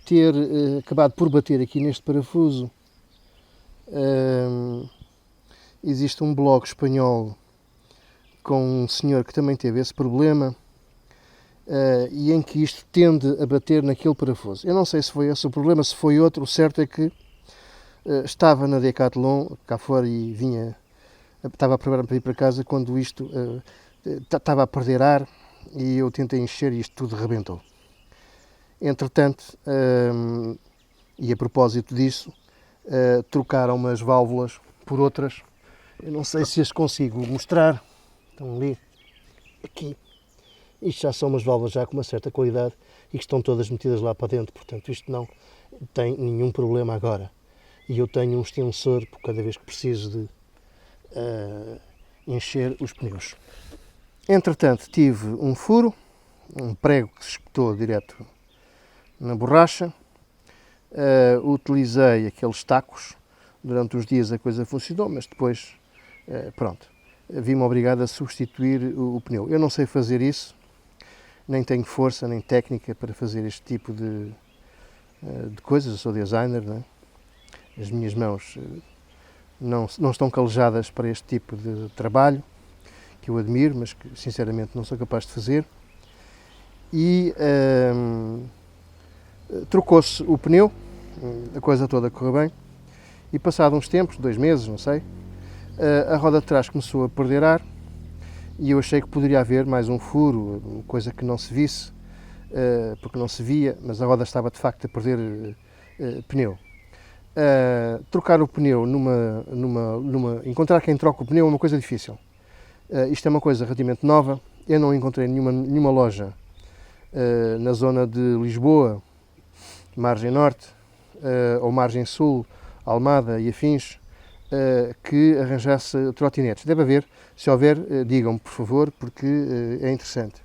ter acabado por bater aqui neste parafuso. Existe um blog espanhol com um senhor que também teve esse problema e em que isto tende a bater naquele parafuso. Eu não sei se foi esse o problema, se foi outro. O certo é que estava na Decathlon, cá fora, e estava a preparar para ir para casa quando isto estava a perder ar e eu tentei encher e isto tudo rebentou. Entretanto, e a propósito disso, trocaram umas válvulas por outras. Eu não sei se as consigo mostrar. Estão ali, aqui. Isto já são umas válvulas já com uma certa qualidade e que estão todas metidas lá para dentro. Portanto, isto não tem nenhum problema agora. E eu tenho um extensor por cada vez que preciso de encher os pneus. Entretanto, tive um furo, um prego que se espetou direto na borracha. Utilizei aqueles tacos. Durante os dias a coisa funcionou, mas depois, pronto, vi-me obrigado a substituir o pneu. Eu não sei fazer isso, nem tenho força, nem técnica para fazer este tipo de coisas. Eu sou designer, não é? As minhas mãos não estão calejadas para este tipo de trabalho, que eu admiro, mas que sinceramente não sou capaz de fazer. E trocou-se o pneu, a coisa toda correu bem, e passado uns tempos, 2 meses, não sei, a roda de trás começou a perder ar e eu achei que poderia haver mais um furo, coisa que não se visse, porque não se via, mas a roda estava de facto a perder pneu. Trocar o pneu encontrar quem troca o pneu é uma coisa difícil. Isto é uma coisa relativamente nova. Eu não encontrei nenhuma loja na zona de Lisboa, margem norte, ou margem sul, Almada e afins, que arranjasse trotinetes. Deve haver. Se houver, digam-me, por favor, porque é interessante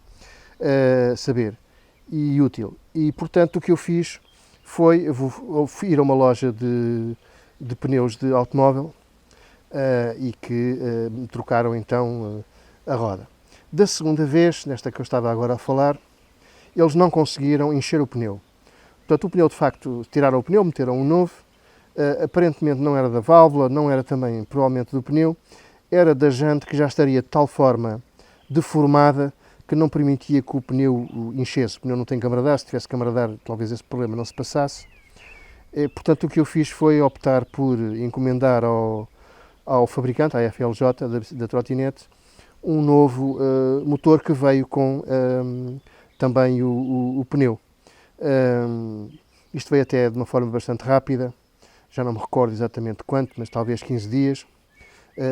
saber e útil. E, portanto, o que eu fiz foi ir a uma loja de pneus de automóvel e que me trocaram então a roda. Da segunda vez, nesta que eu estava agora a falar, eles não conseguiram encher o pneu. Portanto, o pneu, de facto, tiraram o pneu, meteram um novo. Aparentemente não era da válvula, não era também provavelmente do pneu, era da jante, que já estaria de tal forma deformada que não permitia que o pneu enchesse. O pneu não tem camaradar, se tivesse camaradar talvez esse problema não se passasse. Portanto, o que eu fiz foi optar por encomendar ao fabricante, à FLJ, da trotinete, um novo motor que veio com também o pneu. Isto veio até de uma forma bastante rápida, já não me recordo exatamente quanto, mas talvez 15 dias,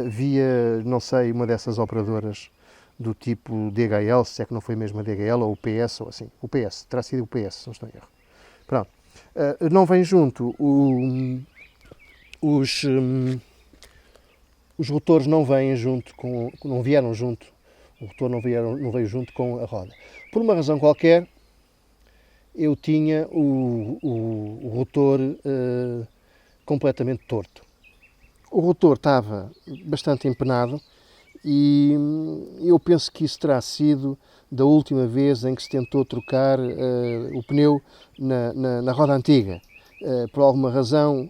via, não sei, uma dessas operadoras do tipo DHL, se é que não foi mesmo a DHL, ou o PS, ou assim. O PS, terá sido o PS, se não estou em erro. Pronto. Não vem junto os rotores não vêm junto não vieram junto, o rotor não veio junto com a roda. Por uma razão qualquer, eu tinha o rotor completamente torto. O rotor estava bastante empenado e eu penso que isso terá sido da última vez em que se tentou trocar o pneu na roda antiga. Por alguma razão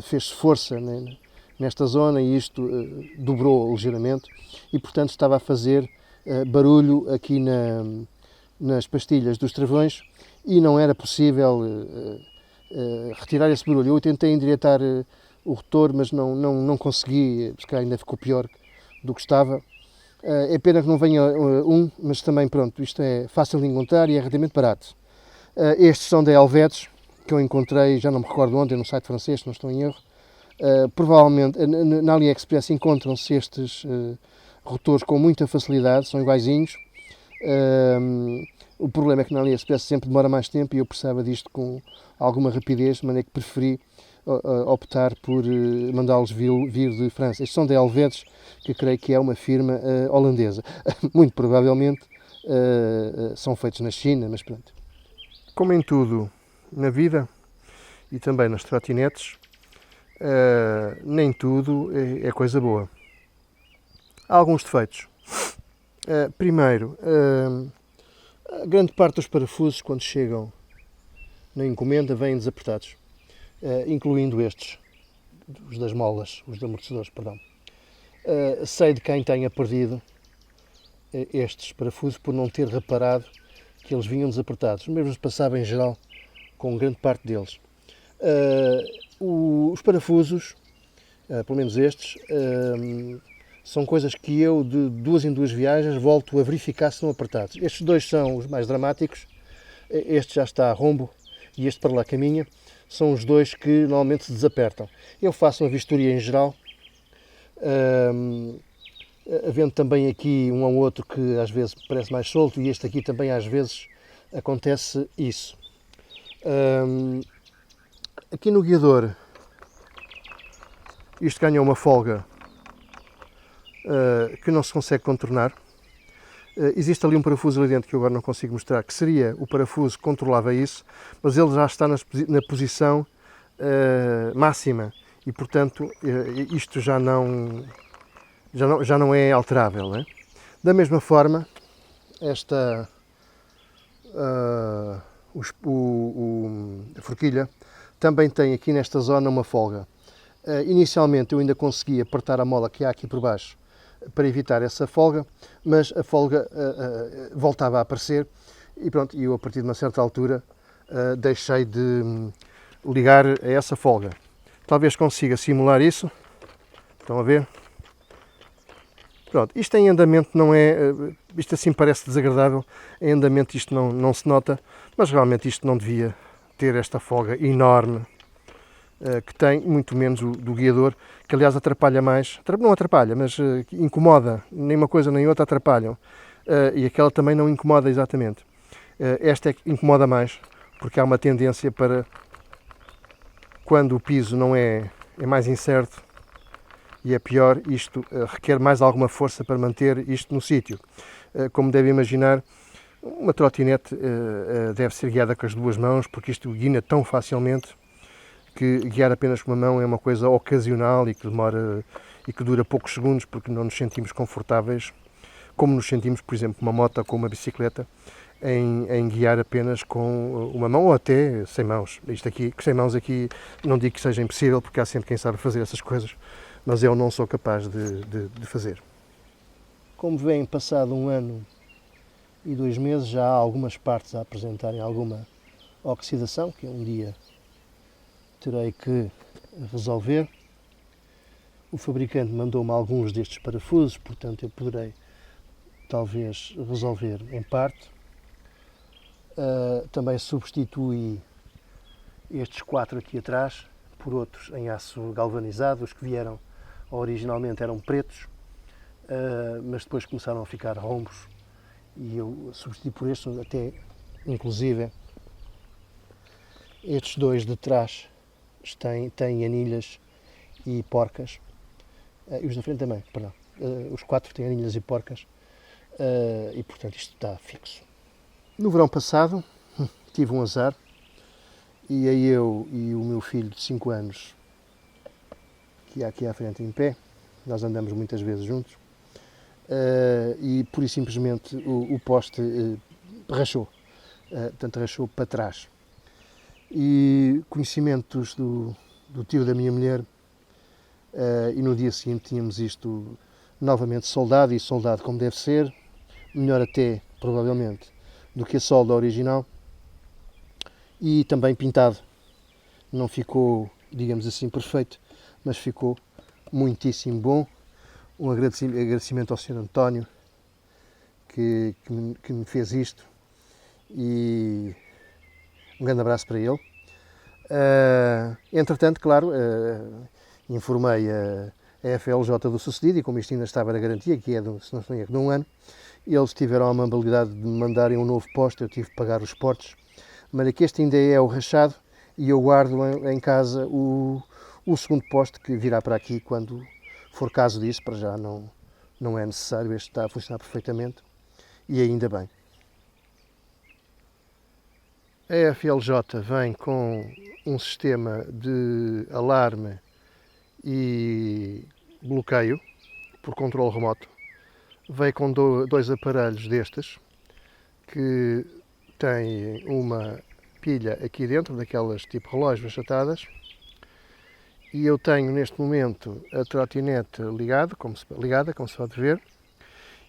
fez-se força nesta zona e isto dobrou ligeiramente e, portanto, estava a fazer barulho aqui nas pastilhas dos travões e não era possível retirar esse barulho. Eu tentei endireitar o rotor, mas não consegui, se calhar ainda ficou pior do que estava. É pena que não venha mas também, pronto, isto é fácil de encontrar e é relativamente barato. Estes são da Helvetes, que eu encontrei, já não me recordo onde, no site francês, se não estou em erro. Provavelmente na AliExpress encontram-se estes rotores com muita facilidade, são iguaizinhos. O problema é que na AliExpress sempre demora mais tempo e eu precisava disto com alguma rapidez, de maneira que preferi optar por mandá-los vir de França. Estes são da Helvetes, que creio que é uma firma holandesa. Muito provavelmente são feitos na China, mas pronto. Como em tudo na vida e também nas trotinetes, nem tudo é coisa boa. Há alguns defeitos. Primeiro, a grande parte dos parafusos, quando chegam na encomenda, vêm desapertados, incluindo estes, os das molas, os de amortecedores, perdão. Sei de quem tenha perdido estes parafusos por não ter reparado que eles vinham desapertados. O mesmo se passava em geral com grande parte deles. Os parafusos, pelo menos estes, são coisas que eu de 2 em 2 viagens volto a verificar se estão apertados. Estes dois são os mais dramáticos, este já está a rombo e este para lá caminha, são os dois que normalmente se desapertam. Eu faço uma vistoria em geral, havendo também aqui um ou outro que às vezes parece mais solto, e este aqui também às vezes acontece isso. Aqui no guiador, isto ganha uma folga que não se consegue contornar. Existe ali um parafuso ali dentro que eu agora não consigo mostrar, que seria o parafuso que controlava isso, mas ele já está na posição máxima e, portanto, isto já não é alterável, não é? Da mesma forma, a forquilha também tem aqui nesta zona uma folga. Inicialmente eu ainda consegui apertar a mola que há aqui por baixo para evitar essa folga, mas a folga voltava a aparecer e pronto, eu a partir de uma certa altura deixei de ligar a essa folga. Talvez consiga simular isso. Estão a ver? Pronto, isto em andamento não é, isto assim parece desagradável, em andamento isto não se nota, mas realmente isto não devia ter esta folga enorme que tem, muito menos o do guiador, que aliás atrapalha mais, não atrapalha, mas incomoda, nem uma coisa nem outra atrapalham, e aquela também não incomoda exatamente. Esta é que incomoda mais, porque há uma tendência para, quando o piso não é mais incerto e é pior, isto requer mais alguma força para manter isto no sítio. Como deve imaginar, uma trotinete deve ser guiada com as duas mãos, porque isto guina tão facilmente que guiar apenas com uma mão é uma coisa ocasional e que demora e que dura poucos segundos, porque não nos sentimos confortáveis, como nos sentimos, por exemplo, uma moto ou com uma bicicleta, em guiar apenas com uma mão ou até sem mãos. Isto aqui, sem mãos aqui, não digo que seja impossível, porque há sempre quem sabe fazer essas coisas, mas eu não sou capaz de fazer. Como veem, passado 1 ano e 2 meses, já há algumas partes a apresentarem alguma oxidação, que um dia terei que resolver. O fabricante mandou-me alguns destes parafusos, portanto eu poderei talvez resolver em parte. Também substituí estes 4 aqui atrás por outros em aço galvanizado. Os que vieram originalmente eram pretos, mas depois começaram a ficar rombos e eu substituí por estes, até inclusive estes 2 de trás têm anilhas e porcas, e os da frente também, perdão. Os 4 têm anilhas e porcas, e portanto isto está fixo. No verão passado tive um azar, e aí eu e o meu filho de 5 anos, que é aqui à frente em pé, nós andamos muitas vezes juntos, e pura e simplesmente o poste rachou, portanto rachou para trás. E conhecimentos do tio da minha mulher, e no dia seguinte tínhamos isto novamente soldado, e soldado como deve ser, melhor até, provavelmente, do que a solda original, e também pintado. Não ficou, digamos assim, perfeito, mas ficou muitíssimo bom. Um agradecimento ao Sr. António que me fez isto, e um grande abraço para ele. Entretanto, claro, informei a FLJ do sucedido, e como isto ainda estava na garantia, que é, se não estou em erro, de 1 ano, eles tiveram a amabilidade de me mandarem um novo poste. Eu tive que pagar os portes, mas aqui este ainda é o rachado, e eu guardo em casa o segundo poste que virá para aqui quando for caso disso. Para já não é necessário, este está a funcionar perfeitamente, e ainda bem. A FLJ vem com um sistema de alarme e bloqueio por controle remoto. Veio com 2 aparelhos destes, que têm uma pilha aqui dentro, daquelas tipo relógios achatadas, e eu tenho neste momento a trotinete ligada, como se pode ver,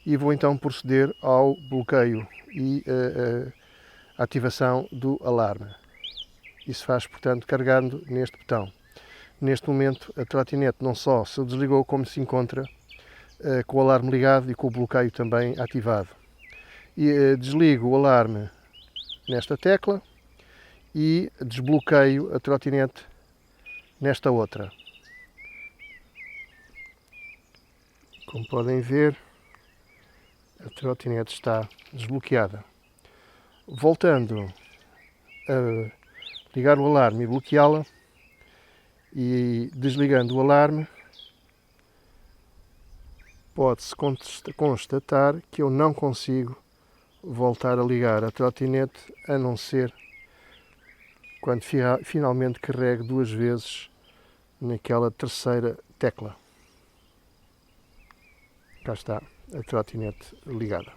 e vou então proceder ao bloqueio e ativação do alarme. Isso faz, portanto, carregando neste botão. Neste momento, a trotinete não só se desligou, como se encontra com o alarme ligado e com o bloqueio também ativado. E desligo o alarme nesta tecla e desbloqueio a trotinete nesta outra. Como podem ver, a trotinete está desbloqueada. Voltando a ligar o alarme e bloqueá-la, e desligando o alarme, pode-se constatar que eu não consigo voltar a ligar a trotinete, a não ser quando finalmente carrego 2 vezes naquela terceira tecla. Cá está a trotinete ligada.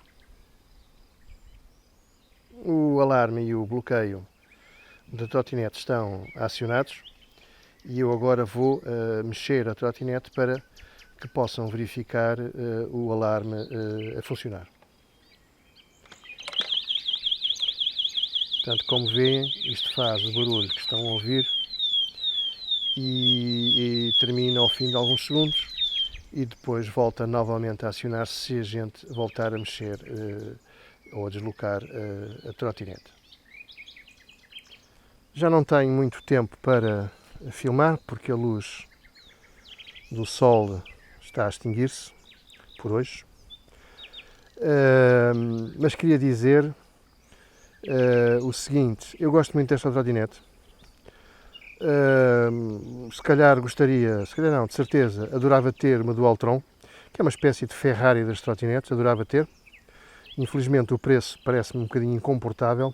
O alarme e o bloqueio da trotinete estão acionados e eu agora vou mexer a trotinete para que possam verificar o alarme a funcionar. Portanto, como veem, isto faz o barulho que estão a ouvir e termina ao fim de alguns segundos e depois volta novamente a acionar-se se a gente voltar a mexer ou a deslocar a trotinete. Já não tenho muito tempo para filmar porque a luz do sol está a extinguir-se por hoje, mas queria dizer o seguinte: eu gosto muito desta trotinete. Se calhar gostaria, se calhar não, de certeza, adorava ter uma Dualtron, que é uma espécie de Ferrari das trotinetes, adorava ter. Infelizmente o preço parece-me um bocadinho incomportável,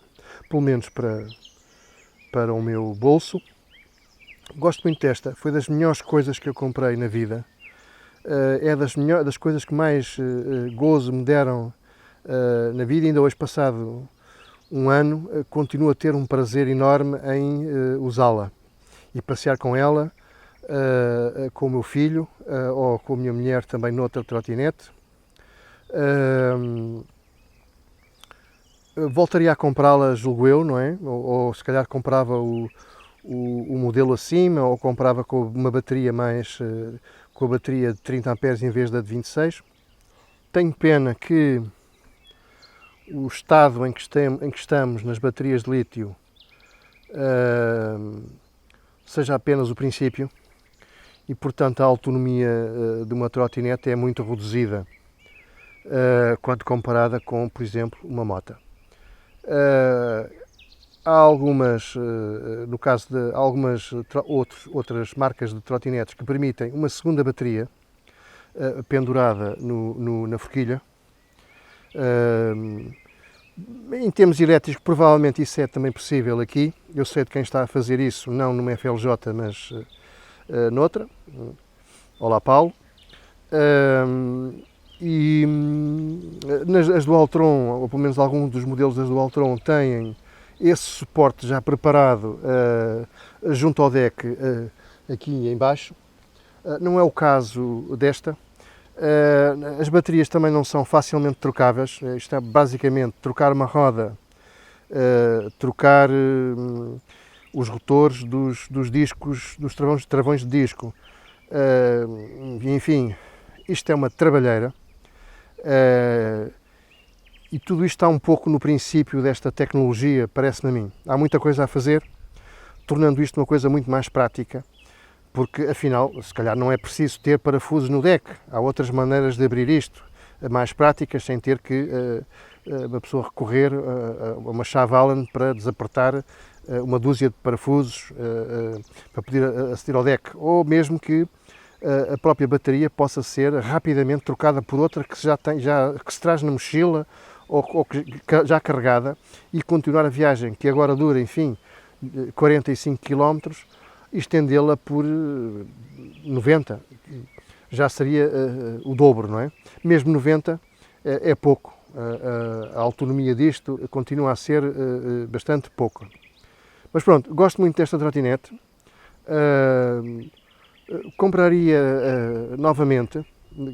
pelo menos para o meu bolso. Gosto muito desta, foi das melhores coisas que eu comprei na vida. É das coisas que mais gozo me deram na vida. Ainda hoje, passado um ano, continuo a ter um prazer enorme em usá-la e passear com ela, com o meu filho ou com a minha mulher também noutra trotinete. Voltaria a comprá-la, julgo eu, não é? Ou se calhar comprava o modelo acima, ou comprava com uma bateria com a bateria de 30 amperes em vez da de 26. Tenho pena que o estado em que estamos nas baterias de lítio seja apenas o princípio e, portanto, a autonomia de uma trotinete é muito reduzida quando comparada com, por exemplo, uma moto. Há algumas, no caso de algumas outras marcas de trotinetes que permitem uma segunda bateria pendurada na forquilha. Em termos elétricos, provavelmente isso é também possível aqui. Eu sei de quem está a fazer isso, não numa FLJ, mas noutra. Olá, Paulo. As Dualtron, ou pelo menos alguns dos modelos das Dualtron, têm esse suporte já preparado junto ao deck aqui em baixo. Não é o caso desta. As baterias também não são facilmente trocáveis. Isto é basicamente trocar uma roda, trocar os rotores dos discos, dos travões de disco. Enfim, isto é uma trabalheira. E tudo isto está um pouco no princípio desta tecnologia, parece-me a mim. Há muita coisa a fazer, tornando isto uma coisa muito mais prática, porque afinal, se calhar não é preciso ter parafusos no deck. Há outras maneiras de abrir isto, mais práticas, sem ter que uma pessoa recorrer a uma chave Allen para desapertar uma dúzia de parafusos para poder aceder ao deck, ou mesmo que a própria bateria possa ser rapidamente trocada por outra que que se traz na mochila ou já carregada e continuar a viagem, que agora dura, enfim, 45 km, e estendê-la por 90, já seria o dobro, não é? Mesmo 90 é pouco, a autonomia disto continua a ser bastante pouco. Mas pronto, gosto muito desta trotinete, compraria novamente,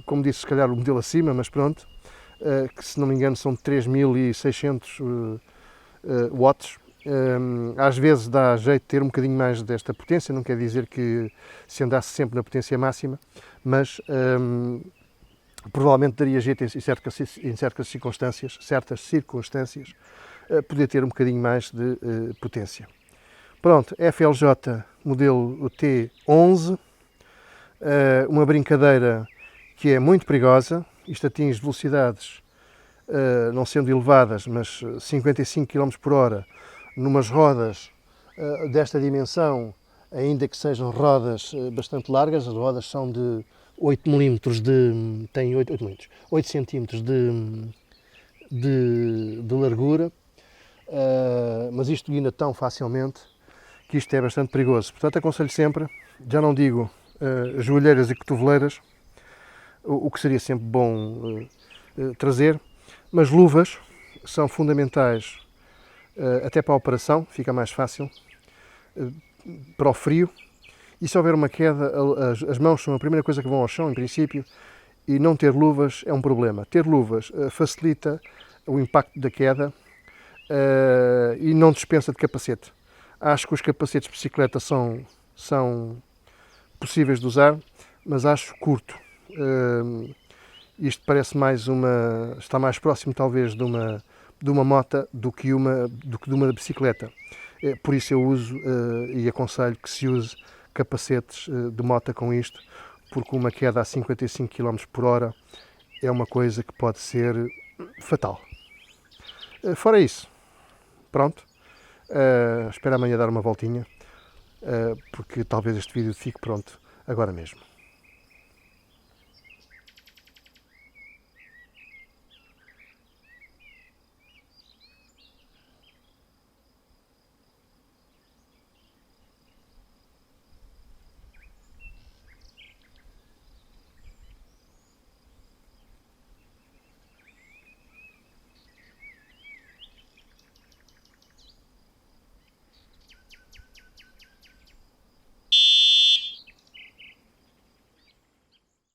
como disse, se calhar o modelo acima, mas pronto, que se não me engano são de 3600 watts. Às vezes dá jeito de ter um bocadinho mais desta potência, não quer dizer que se andasse sempre na potência máxima, mas provavelmente daria jeito em certas circunstâncias, poder ter um bocadinho mais de potência. Pronto, FLJ modelo T11, uma brincadeira que é muito perigosa. Isto atinge velocidades, não sendo elevadas, mas 55 km por hora, numas rodas desta dimensão, ainda que sejam rodas bastante largas. As rodas são de 8 mm têm 8 cm de largura, mas isto guina tão facilmente que isto é bastante perigoso. Portanto, aconselho sempre, já não digo joelheiras e cotoveleiras, o que seria sempre bom trazer, mas luvas são fundamentais até para a operação, fica mais fácil, para o frio. E se houver uma queda, as mãos são a primeira coisa que vão ao chão, em princípio, e não ter luvas é um problema. Ter luvas facilita o impacto da queda e não dispensa de capacete. Acho que os capacetes de bicicleta são possíveis de usar, mas acho curto. Isto parece está mais próximo talvez de uma moto do que de uma bicicleta. Por isso eu uso e aconselho que se use capacetes de moto com isto, porque uma queda a 55 km por hora é uma coisa que pode ser fatal. Fora isso, pronto, espero amanhã dar uma voltinha, porque talvez este vídeo fique pronto agora mesmo.